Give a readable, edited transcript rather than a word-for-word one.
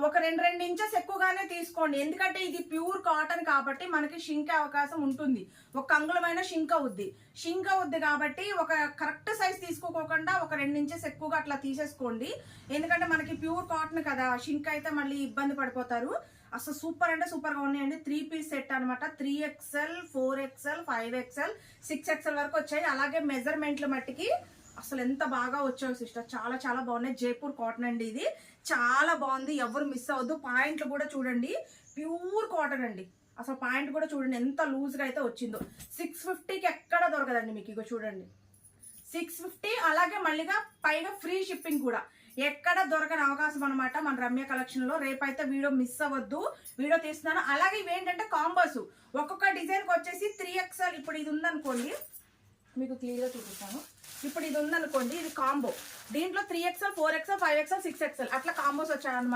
ఒక 2 ఇంచెస్ ఎక్కువగానే తీసుకోండి. ఎందుకంటే ఇది ప్యూర్ కాటన్ కాబట్టి మనకి షింక్ అవకాశం ఉంటుంది. ఒక అంగుళమైన షింక్ అవుద్ది కాబట్టి ఒక కరెక్ట్ సైజ్ తీసుకోకుండా ఒక 2 ఇంచెస్ ఎక్కువగా అట్లా తీసేసుకోండి. ఎందుకంటే మనకి ప్యూర్ కాటన్ కదా, షింక్ అయితే మళ్ళీ ఇబ్బంది పడిపోతారు. అసలు సూపర్ అంటే సూపర్ గా ఉన్నాయండి. 3 పీస్ సెట్ అనమాట. 3XL 4XL 5XL 6XL వరకు వచ్చాయి. అలాగే మెజర్మెంట్లు మట్టికి అసలు ఎంత బాగా వచ్చావు సిస్టర్, చాలా చాలా బాగున్నాయి. జైపూర్ కాటన్ అండి, ఇది చాలా బాగుంది. ఎవరు మిస్ అవ్వద్దు. పాయింట్లు కూడా చూడండి, ప్యూర్ కాటన్ అండి. అసలు పాయింట్ కూడా చూడండి ఎంత లూజ్గా అయితే వచ్చిందో. 650కి ఎక్కడ దొరకదండి మీకు. ఇగో చూడండి 650. అలాగే మళ్ళీగా పైగా ఫ్రీ షిప్పింగ్ కూడా ఎక్కడ దొరకని అవకాశం అనమాట మన రమ్య కలెక్షన్ లో. రేపైతే వీడియో మిస్ అవ్వద్దు, వీడియో తీస్తున్నాను. అలాగే ఇవేంటంటే కాంబోస్, ఒక్కొక్క డిజైన్ కి వచ్చేసి 3XL. ఇప్పుడు ఇది ఉందనుకోండి, మీకు క్లియర్ గా చూపిస్తాను. ఇప్పుడు ఇది ఉందనుకోండి, ఇది కాంబో. దీంట్లో 3XL 4XL 5XL 6XL అట్లా కాంబోస్ వచ్చాయన్నమాట.